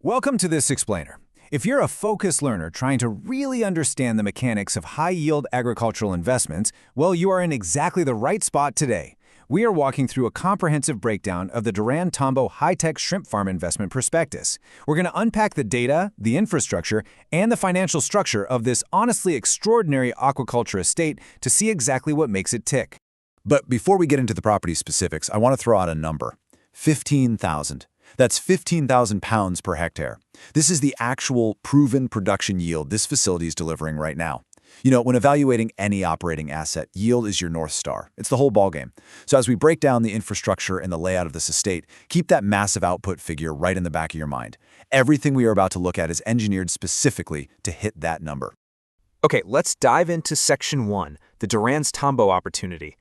Welcome to this explainer. If you're a focused learner trying to really understand the mechanics of high-yield agricultural investments, well, you are in exactly the right spot today. We are walking through a comprehensive breakdown of the Duran-Tambo High-Tech Shrimp Farm Investment Prospectus. We're going to unpack the data, the infrastructure, and the financial structure of this honestly extraordinary aquaculture estate to see exactly what makes it tick. But before we get into the property specifics, I want to throw out a number. 15,000. That's 15,000 pounds per hectare. This is the actual proven production yield this facility is delivering right now. You know, when evaluating any operating asset, yield is your North Star. It's the whole ballgame. So as we break down the infrastructure and the layout of this estate, keep that massive output figure right in the back of your mind. Everything we are about to look at is engineered specifically to hit that number. Okay, let's dive into Section 1, the Duran-Tambo opportunity.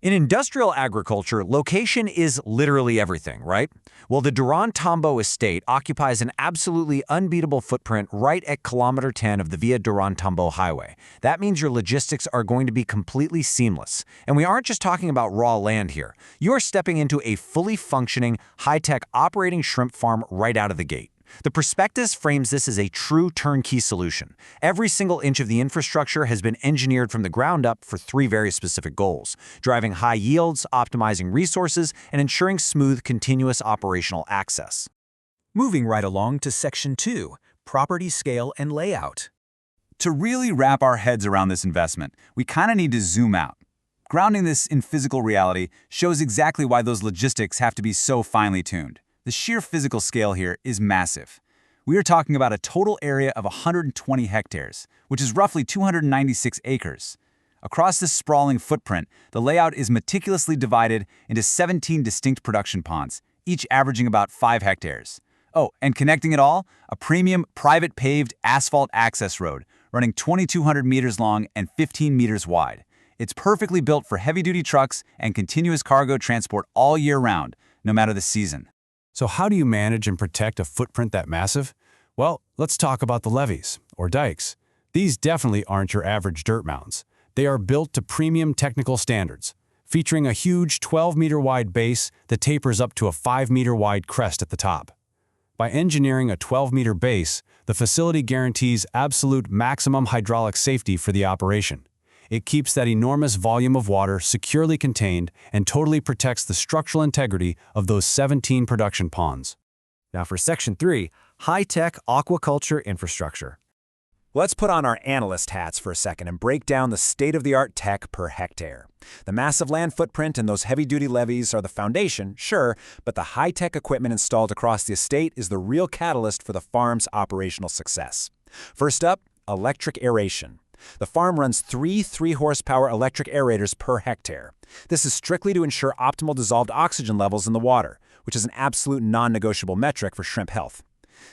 In industrial agriculture, location is literally everything, right? Well, the Duran-Tambo estate occupies an absolutely unbeatable footprint right at kilometer 10 of the Via Duran-Tambo highway. That means your logistics are going to be completely seamless. And we aren't just talking about raw land here. You are stepping into a fully functioning, high-tech operating shrimp farm right out of the gate. The prospectus frames this as a true turnkey solution. Every single inch of the infrastructure has been engineered from the ground up for three very specific goals: driving high yields, optimizing resources, and ensuring smooth, continuous operational access. Moving right along to Section 2, Property Scale and Layout. To really wrap our heads around this investment, we kind of need to zoom out. Grounding this in physical reality shows exactly why those logistics have to be so finely tuned. The sheer physical scale here is massive. We are talking about a total area of 120 hectares, which is roughly 296 acres. Across this sprawling footprint, the layout is meticulously divided into 17 distinct production ponds, each averaging about 5 hectares. Oh, and connecting it all, a premium private paved asphalt access road running 2,200 meters long and 15 meters wide. It's perfectly built for heavy-duty trucks and continuous cargo transport all year round, no matter the season. So how do you manage and protect a footprint that massive? Well, let's talk about the levees, or dikes. These definitely aren't your average dirt mounds. They are built to premium technical standards, featuring a huge 12-meter wide base that tapers up to a 5-meter wide crest at the top. By engineering a 12-meter base, the facility guarantees absolute maximum hydraulic safety for the operation. It keeps that enormous volume of water securely contained and totally protects the structural integrity of those 17 production ponds. Now for Section 3, High-Tech Aquaculture Infrastructure. Let's put on our analyst hats for a second and break down the state-of-the-art tech per hectare. The massive land footprint and those heavy-duty levees are the foundation, sure, but the high-tech equipment installed across the estate is the real catalyst for the farm's operational success. First up, electric aeration. The farm runs 3 3-horsepower electric aerators per hectare. This is strictly to ensure optimal dissolved oxygen levels in the water, which is an absolute non-negotiable metric for shrimp health.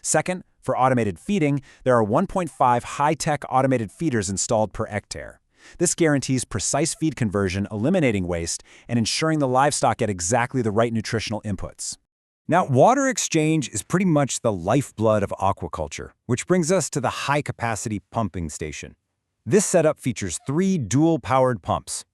Second, for automated feeding, there are 1.5 high-tech automated feeders installed per hectare. This guarantees precise feed conversion, eliminating waste, and ensuring the livestock get exactly the right nutritional inputs. Now, water exchange is pretty much the lifeblood of aquaculture, which brings us to the high-capacity pumping station. This setup features 3 dual-powered pumps.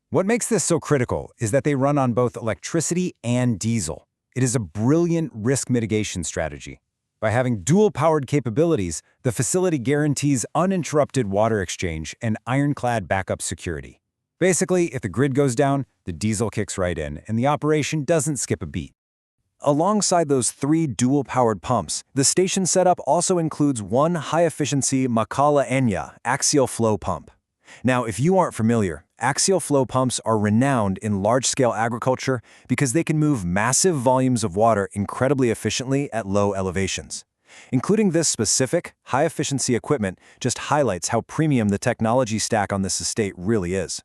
What makes this so critical is that they run on both electricity and diesel. It is a brilliant risk mitigation strategy. By having dual-powered capabilities, the facility guarantees uninterrupted water exchange and ironclad backup security. Basically, if the grid goes down, the diesel kicks right in, and the operation doesn't skip a beat. Alongside those 3 dual-powered pumps, the station setup also includes one high-efficiency Makala Enya axial flow pump. Now, if you aren't familiar, axial flow pumps are renowned in large-scale agriculture because they can move massive volumes of water incredibly efficiently at low elevations. Including this specific, high-efficiency equipment just highlights how premium the technology stack on this estate really is.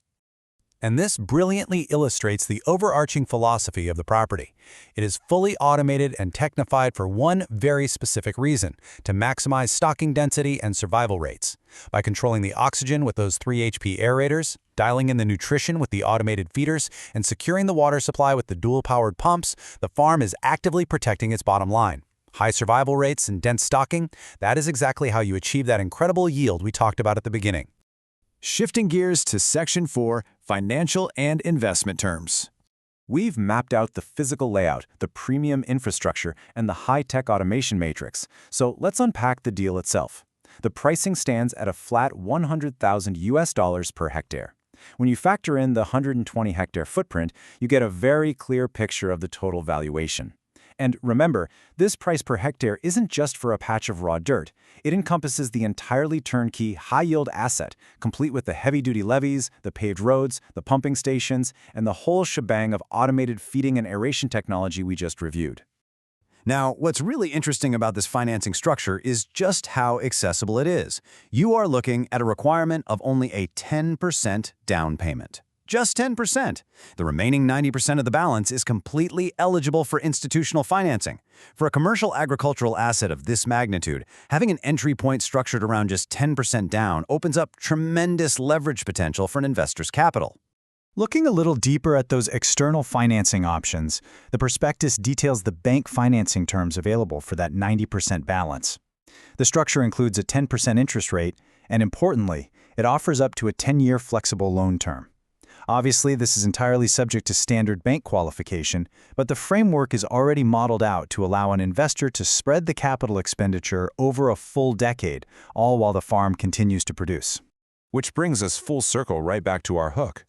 And this brilliantly illustrates the overarching philosophy of the property. It is fully automated and technified for one very specific reason: to maximize stocking density and survival rates. By controlling the oxygen with those 3 HP aerators, dialing in the nutrition with the automated feeders, and securing the water supply with the dual-powered pumps, the farm is actively protecting its bottom line. High survival rates and dense stocking, that is exactly how you achieve that incredible yield we talked about at the beginning. Shifting gears to Section 4, Financial and Investment Terms. We've mapped out the physical layout, the premium infrastructure, and the high-tech automation matrix. So let's unpack the deal itself. The pricing stands at a flat $100,000 per hectare. When you factor in the 120-hectare footprint, you get a very clear picture of the total valuation. And remember, this price per hectare isn't just for a patch of raw dirt. It encompasses the entirely turnkey, high-yield asset, complete with the heavy-duty levees, the paved roads, the pumping stations, and the whole shebang of automated feeding and aeration technology we just reviewed. Now, what's really interesting about this financing structure is just how accessible it is. You are looking at a requirement of only a 10% down payment. Just 10%. The remaining 90% of the balance is completely eligible for institutional financing. For a commercial agricultural asset of this magnitude, having an entry point structured around just 10% down opens up tremendous leverage potential for an investor's capital. Looking a little deeper at those external financing options, the prospectus details the bank financing terms available for that 90% balance. The structure includes a 10% interest rate, and importantly, it offers up to a 10-year flexible loan term. Obviously, this is entirely subject to standard bank qualification, but the framework is already modeled out to allow an investor to spread the capital expenditure over a full decade, all while the farm continues to produce. Which brings us full circle right back to our hook.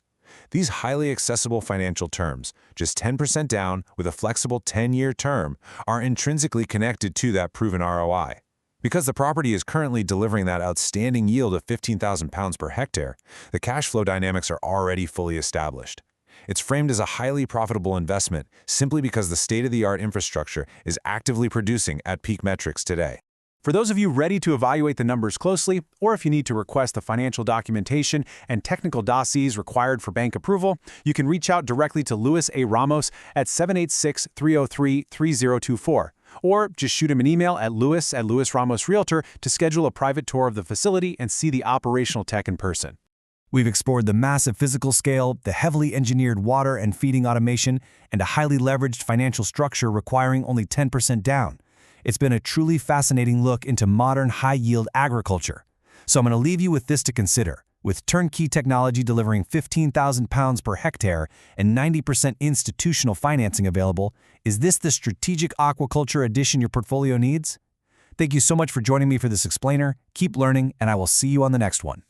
These highly accessible financial terms, just 10% down with a flexible 10-year term, are intrinsically connected to that proven ROI. Because the property is currently delivering that outstanding yield of 15,000 pounds per hectare, the cash flow dynamics are already fully established. It's framed as a highly profitable investment simply because the state-of-the-art infrastructure is actively producing at peak metrics today. For those of you ready to evaluate the numbers closely, or if you need to request the financial documentation and technical dossiers required for bank approval, you can reach out directly to Luis A. Ramos at 786-303-3024. Or just shoot him an email at Luis Ramos Realtor to schedule a private tour of the facility and see the operational tech in person. We've explored the massive physical scale, the heavily engineered water and feeding automation, and a highly leveraged financial structure requiring only 10% down. It's been a truly fascinating look into modern high-yield agriculture. So I'm going to leave you with this to consider. With turnkey technology delivering 15,000 pounds per hectare and 90% institutional financing available, is this the strategic aquaculture addition your portfolio needs? Thank you so much for joining me for this explainer. Keep learning, and I will see you on the next one.